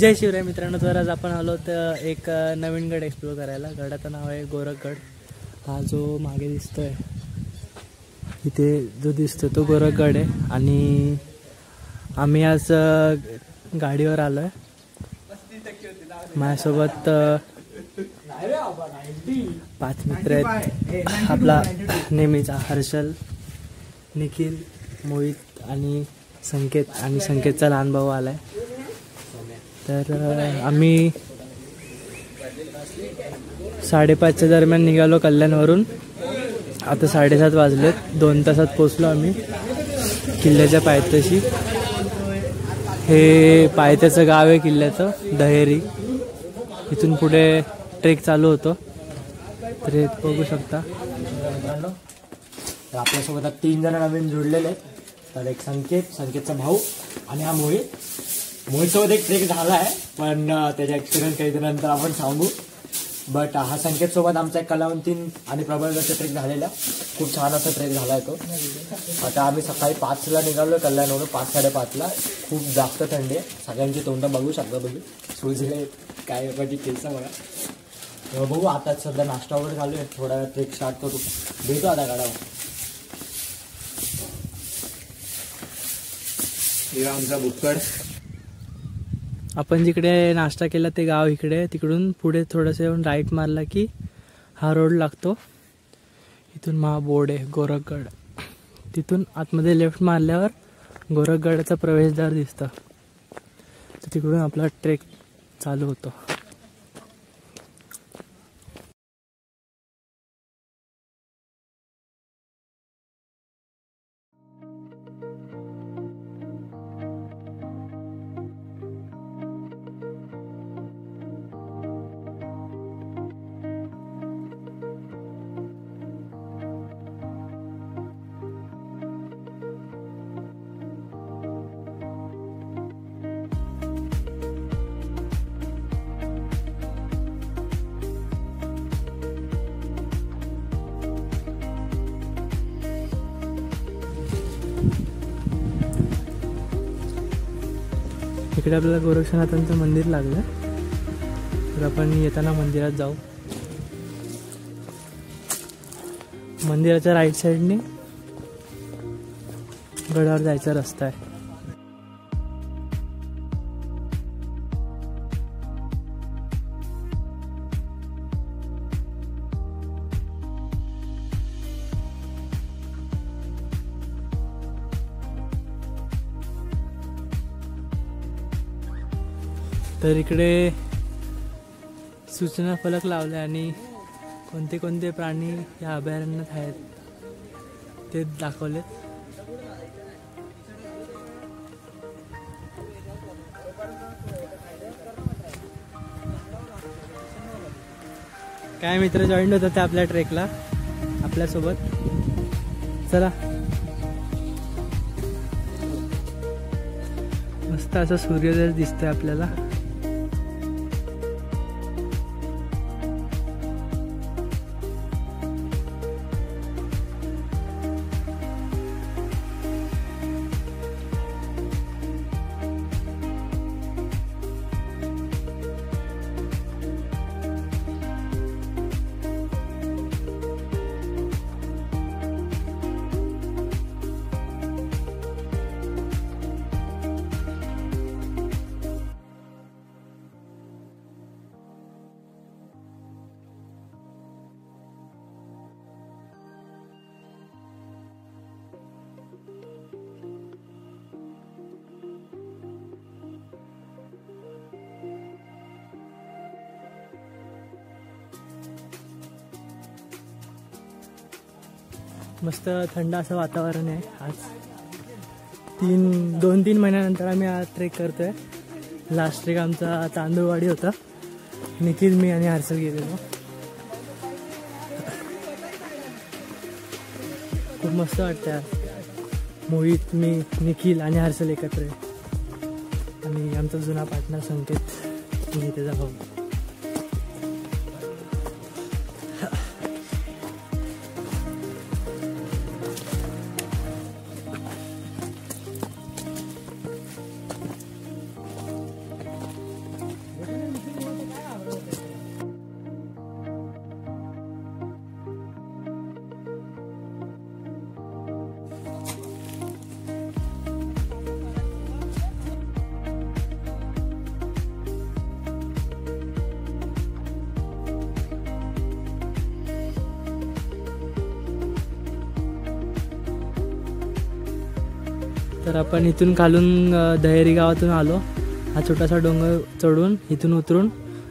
जय शिवराय मित्रांनो, तर आज आपण आलो तर एक नवीन गड एक्सप्लोर करायला. गडाचं नाव आहे गोरखगड. हा जो मागे दिसतोय इथे जो दिसतो तो गोरखगड आहे. आणि आम्ही आज गाडीवर आलो आहे. माझ्यासोबत 5 मित्र आहेत. आपला नेहमीचा हर्षल, निखिल, मोहित आणि संकेत. आणि संकेतचा लहान भाऊ आलाय. तर आम्ही 5:30च्या दरम्यान निघालो कल्याणवरून. आता 7:30 वाजलेत. 2 तासात पोचलो आम्ही किल्ल्याच्या पायथ्याशी. हे पायथ्याचं गाव आहे किल्ल्याचं, दहेरी. इथून पुढे ट्रेक चालू होतो. तर हे बघू शकता. तर आपल्यासोबत 3 जण नवीन जुळलेले आहेत. तर एक संकेतचा भाऊ आणि हा मोहितसोबत एक ट्रेक झाला आहे, पण त्याचा एक्सपिरियन्स काही दिवसानंतर आपण सांगू. बट हा संकेतसोबत आमचा एक कलावंतीन आणि प्रबळगडचा ट्रेक झालेला. खूप छान असा ट्रेक झाला आहे तो. आता आम्ही सकाळी 5ला निघालो कल्याणवरून, 5-5:30ला. खूप जास्त थंडी आहे. सगळ्यांची तोंड बघू शकता तुम्ही. सुळसुळे काय कधी केस बघा. बघू आता सध्या नाश्ता वगैरे चालू आहे. थोडा वेळ ट्रेक स्टार्ट करू. भेटू आता गाडावर. आमचा बुक्कड. आपण जिकडे नाश्ता केला ते गाव इकडे. तिकडून पुढे थोडंसं येऊन राईट मारला की हा रोड लागतो. इथून बोर्ड आहे गोरखगड. तिथून आतमध्ये लेफ्ट मारल्यावर गोरखगडाचा प्रवेशद्वार दिसतं. तर तिकडून आपला ट्रेक चालू होतो. इकडे आपल्याला गोरक्षनाथांचं मंदिर लागलं. तर आपण येताना मंदिरात जाऊ. मंदिराच्या राईट साईडने गडावर जायचा रस्ता आहे. तर इकडे सूचना फलक लावले आणि कोणते कोणते प्राणी या अभयारण्यात आहेत ते दाखवलेत. काय मित्र जॉईन होतात ते आपल्या ट्रेकला आपल्यासोबत. चला, मस्त असा सूर्योदय दिसतोय आपल्याला. मस्त थंड असं वातावरण आहे आज. 2-3 महिन्यानंतर आम्ही हा ट्रेक करतोय. लास्ट ट्रेक आमचा तांदूळवाडी होता. निखिल, मी आणि हर्षल गेलेलो. खूप मस्त वाटतं. मोहित, मी, निखिल आणि हर्षल एकत्र आहे. आणि आमचा जुना पार्टनर संकेत, मी त्याचा भाऊ. तर आपण इथून खालून दहेरी गावातून आलो. हा छोटासा डोंगर चढून इथून उतरून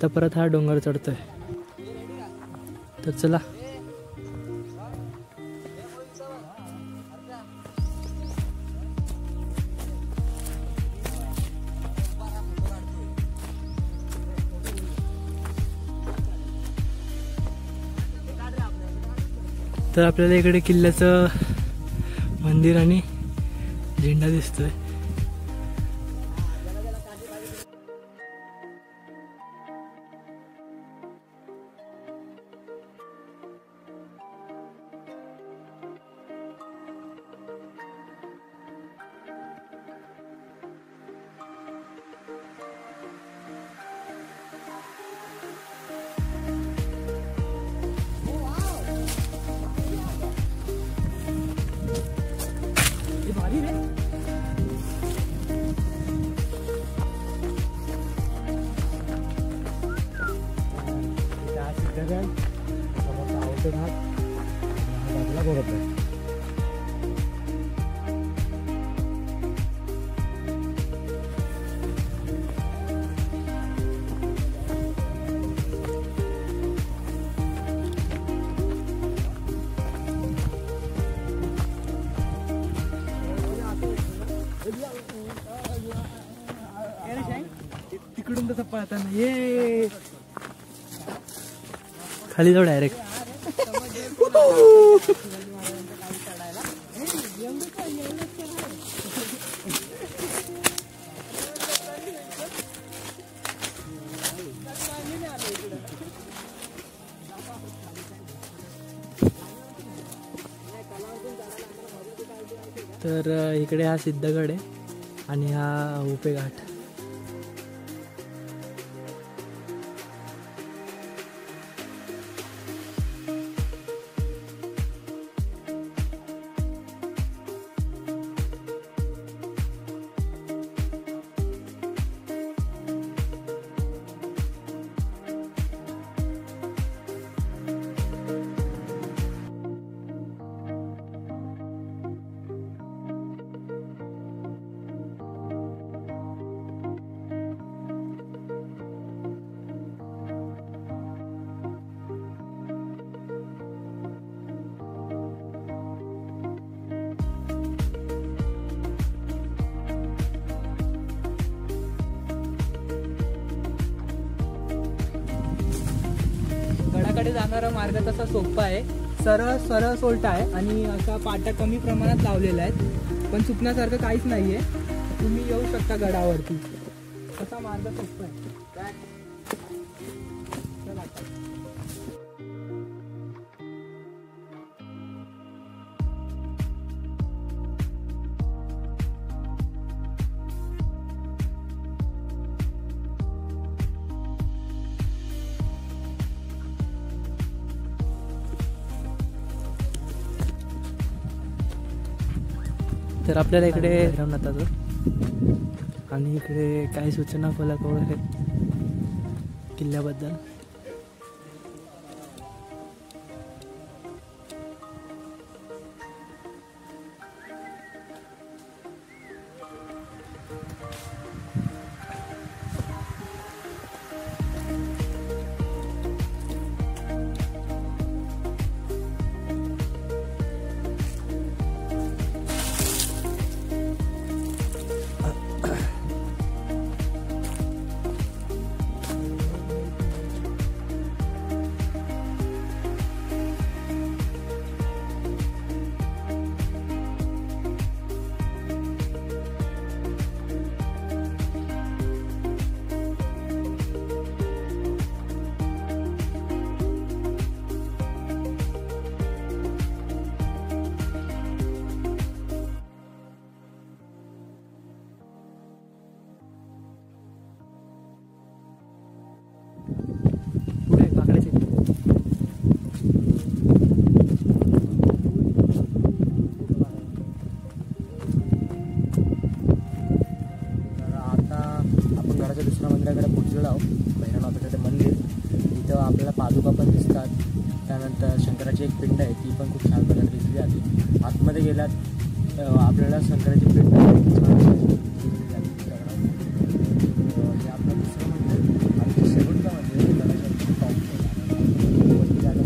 तर परत हा डोंगर चढतोय. तर चला. तर आपल्याला इकडे किल्ल्याचं मंदिर आणि झेंडा दिसतोय. तिकडून तसं पळताना ये खाली जाऊ डायरेक्ट. तर इकडे हा सिद्धगड आहे आणि हा उपे घाट. गडाकडे जाणारा मार्ग तसा सोपा आहे, सरळ सरळ सोलटा आहे आणि असा पाट्या कमी प्रमाणात लावलेल्या आहेत, पण चुकण्यासारखं काहीच नाहीये. तुम्ही येऊ शकता गडावरती, असा मार्ग सोपा आहे. तर आपल्याला इकडे रमणात आलो आणि इकडे काही सूचना फलक वगैरे किल्ल्याबद्दल. पादुका पण दिसतात. त्यानंतर शंकराची एक पिंड आहे, ती पण खूप छान प्रकारे दिसली जाते. आतमध्ये गेल्यात आपल्याला शंकराची भेट झाली. हे आपलं दुसरं मंदिर आणि शेवटचं मंदिर गणेशाची पाऊस जायला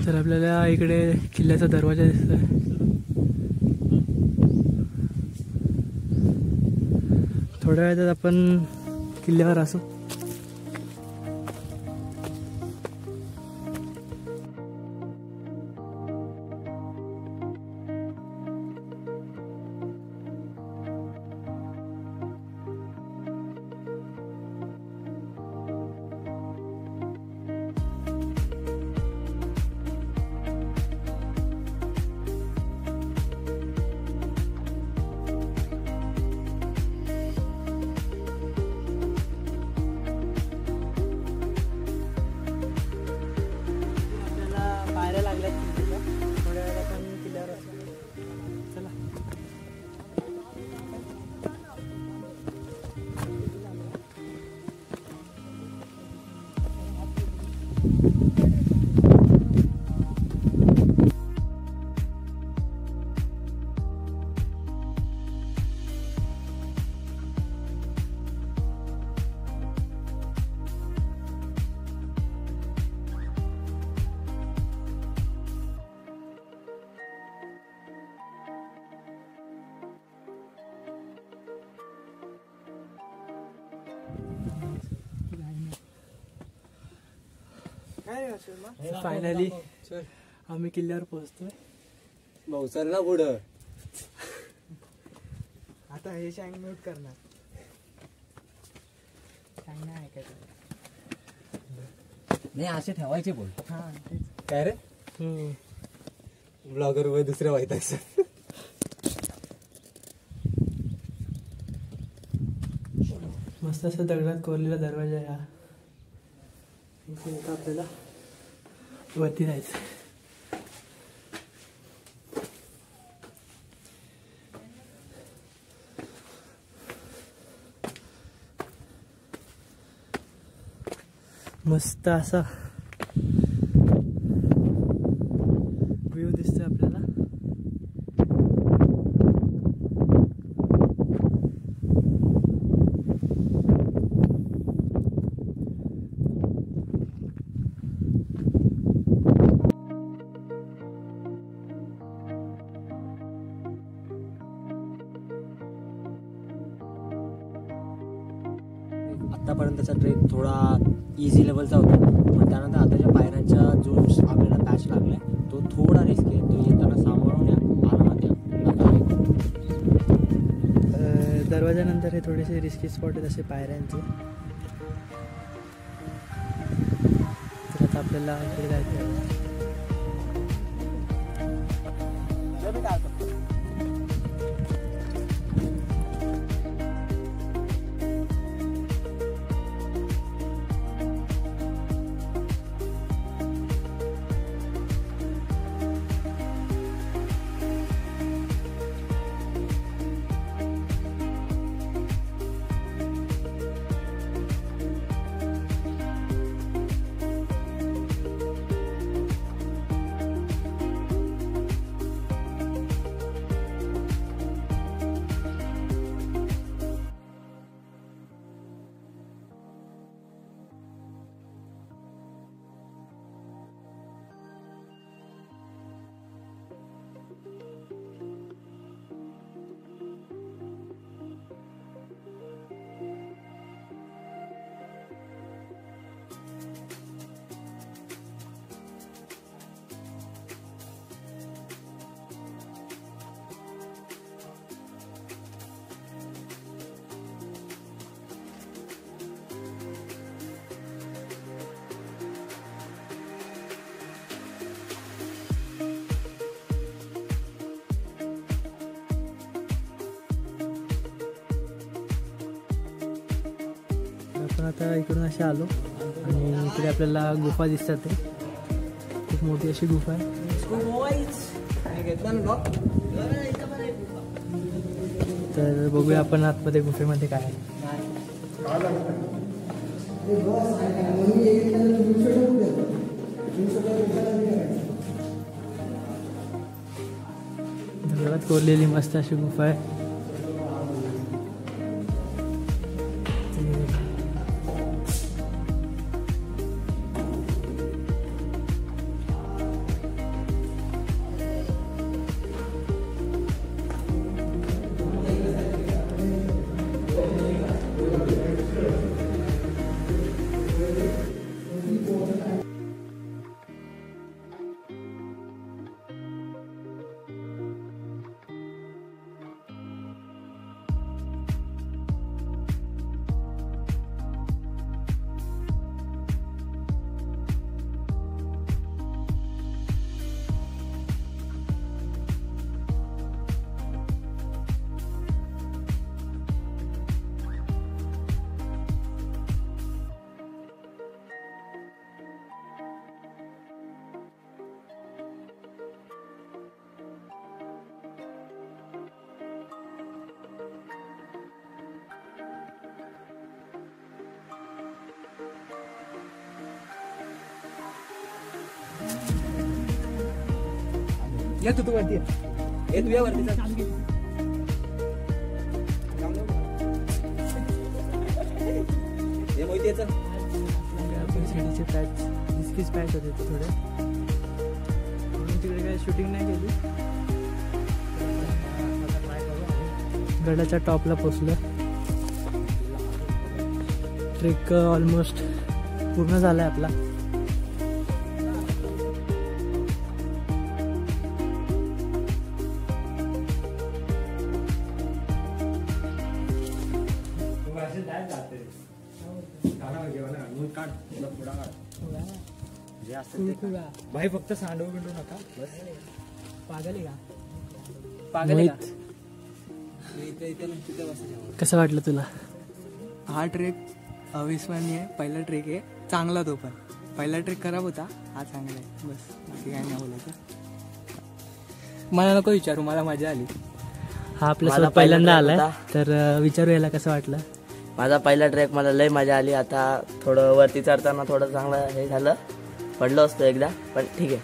तर आपल्याला इकडे किल्ल्याचा दरवाजा दिसतोय. थोड्या वेळात आपण किल्ल्यावर असू. फायनली आम्ही किल्ल्यावर पोहोचतोय. भाऊ सर ना पुढं. आता हे शँग म्यूट करणार. शँग नाही ऐकायचं. नाही असे ठेवायचे बोल. हा तेच. काय रे ब्लॉगर व दुसऱ्या वाईट मस्त असं दगडात कोरलेला दरवाजा आहे हा. इथे आता आपल्याला वरती जायचं. मस्त असा व्ह्यू दिसतोय आपल्याला. आतापर्यंतचा ट्रेक थोडा इझी लेवलचा होता, पण त्यानंतर आताच्या पायऱ्यांचा जो आपल्याला पॅच लागलाय तो थोडा रिस्क आहे. तो येताना सांभाळून या, आरामात या. दरवाजानंतर हे थोडेसे रिस्की स्पॉट आहेत असे पायऱ्यांचे. तर आता आपल्याला इकडे जायचं आहे. आपण आता इकडून असे आलो आणि इकडे आपल्याला गुफा दिसतात आहे. खूप मोठी अशी गुफा आहे. तर बघूया आपण आतमध्ये गुफेमध्ये काय आहे. दगडात कोरलेली मस्त अशी गुफा आहे. या तू वरती ये, तू या वरती शिडीचे पॅच इसकीच पॅच होते थोडे म्हणून तिकडे काही शूटिंग नाही केली. गडाच्या टॉपला पोचलो. ट्रेक ऑलमोस्ट पूर्ण झाला आहे आपला. भाई फक्त सांडू बिंडू नका बस. पागल का पागल कसं वाटलं तुला? हा ट्रेक अविस्मरणीय पहिला ट्रेक आहे. चांगला तो पण पहिला ट्रेक खराब होता, हा चांगला आहे. बस बाकी काय नाही बोलायचं. मला नको विचारू, मला मजा आली. हा आपल्यासोबत पहिल्यांदा आलाय तर विचारू याला कसं वाटलं. माझा पहिला ट्रेक, मला लय मजा आली. आता थोडं वरती चढताना थोडं चांगलं हे झालं, पडलो असतो एकदा, पण ठीक आहे.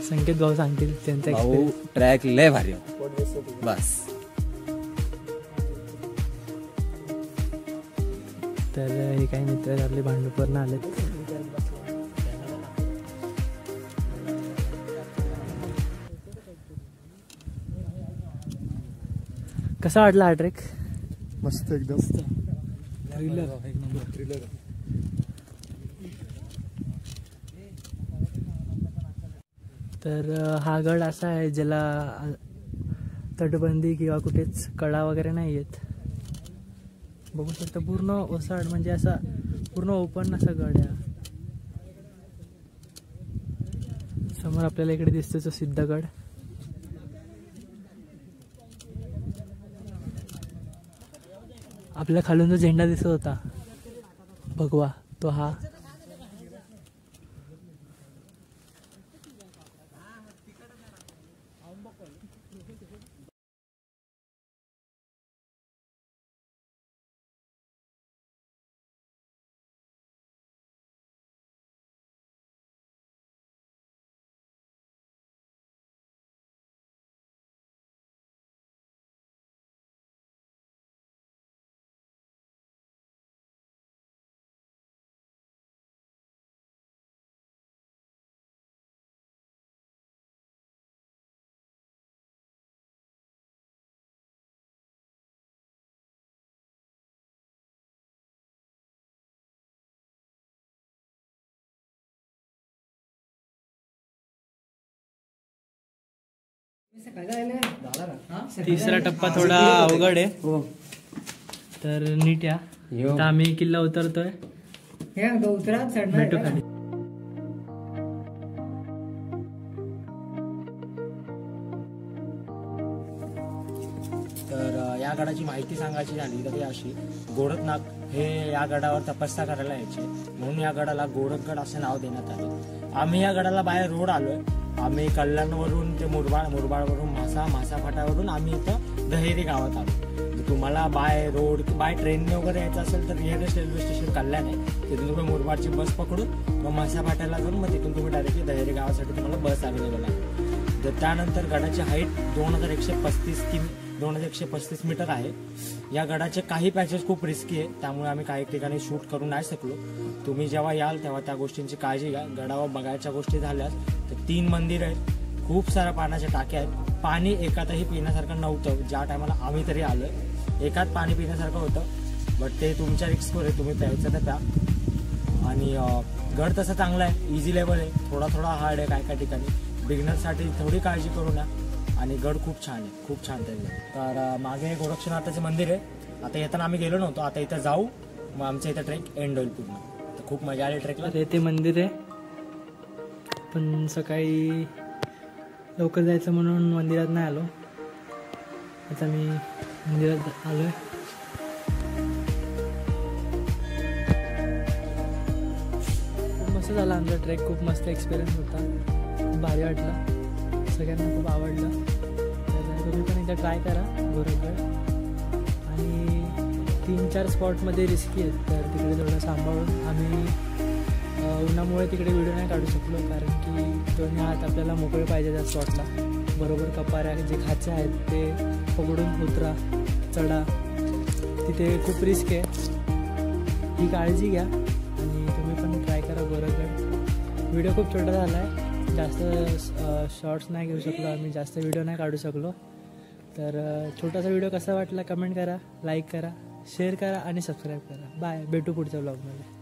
संकेत भाऊ सांगतील त्यांचा एक्सपिरियन्स. ट्रॅक लय भारी बस. तर हे काही मित्र आपले भांडूपवरनं आलेत. कसा वाटला हा ट्रेक? मस्त एकदम थ्रिलर. तर हा गड असा आहे ज्याला तटबंदी किंवा कुठेच कडा वगैरे नाही आहेत. बघू शकता पूर्ण ओसाड, म्हणजे असा पूर्ण ओपन असा गड आहे. समोर आपल्याला इकडे दिसतो तो सिद्धगड. आपल्या खालून जो झेंडा दिसत होता भगवा, तो हा. तिसरा टप्पा थोडा अवघड आहे. तर नीट या. आता आम्ही किल्ला उतरतोय. भेटू खाली. तर या गडाची माहिती सांगायची झाली तर ती अशी, गोरखनाथ हे या गडावर तपस्या करायला यायचे, म्हणून या गडाला गोरखगड असे नाव देण्यात आले. आम्ही या गडाला बाय रोड आलोय. आम्ही कल्याणवरून ते मुरबाडवरून मासा फाट्यावरून आम्ही इथं दहेरी गावात आलो. तुम्हाला बाय रोड बाय ट्रेनने वगैरे यायचं असेल तर नियरेस्ट रेल्वे स्टेशन कल्याण आहे, तिथून तुम्ही मुरबाडची बस पकडून मग मासा फाट्याला जाऊन मग तिथून तुम्ही डायरेक्टली दहेरी गावासाठी तुम्हाला बस अवेलेबल आहे. तर त्यानंतर गडाची हाईट 2135 मीटर आहे. या गडाचे काही पॅचेस खूप रिस्की आहे, त्यामुळे आम्ही काही ठिकाणी शूट करू नाही शकलो. तुम्ही जेव्हा याल तेव्हा त्या गोष्टींची काळजी घ्या. गडावर बघायच्या गोष्टी झाल्यास तर 3 मंदिर आहेत, खूप साऱ्या पाण्याच्या टाक्या आहेत. पाणी एकातही पिण्यासारखं नव्हतं. ज्या टायमाला आम्ही तरी आलोय एकात पाणी पिण्यासारखं होतं, बट ते तुमच्या रिस्कवर आहे, तुम्ही प्यायचं तर प्या. आणि गड तसं चांगला आहे, इझी लेवल आहे, थोडा हार्ड आहे काय ठिकाणी. बिगिनरसाठी थोडी काळजी करू नये. आणि गड खूप छान आहे, खूप छान आहे. तर मागे गोरक्षनाथाचे मंदिर आहे. आता येताना आम्ही गेलो नव्हतो, आता इथं जाऊ, मग आमच्या इथं ट्रेक एंड होईल पूर्ण. तर खूप मजा आली ट्रेकला. तर ते मंदिर आहे, पण सकाळी लवकर जायचं म्हणून मंदिरात नाही आलो. आता मी मंदिरात आलोय. खूप मस्त झाला आमचा ट्रेक, खूप मस्त एक्सपिरियन्स होता, खूप भारी वाटलं, सगळ्यांना खूप आवडलं. तर तुम्ही पण एकदा ट्राय करा गोरखगड. आणि 3-4 स्पॉटमध्ये रिस्की आहेत, तर तिकडे थोडं सांभाळून. आम्ही उन्हामुळे तिकडे व्हिडिओ नाही काढू शकलो, कारण की दोन्ही हात आपल्याला मोकळे पाहिजे त्या स्पॉटला. बरोबर कपाऱ्या जे खाचे आहेत ते पकडून उतरा चढा, तिथे खूप रिस्क आहे, ही काळजी घ्या. आणि तुम्ही पण ट्राय करा गोरखगड. व्हिडिओ खूप छोटा झाला आहे, जास्त शॉर्ट्स नाही घेऊ शकलो आम्ही, जास्त व्हिडिओ नाही काढू शकलो. तर छोटासा व्हिडिओ कसा वाटला कमेंट करा, लाईक करा, शेअर करा आणि सबस्क्राईब करा. बाय, भेटू पुढच्या व्लॉगमध्ये.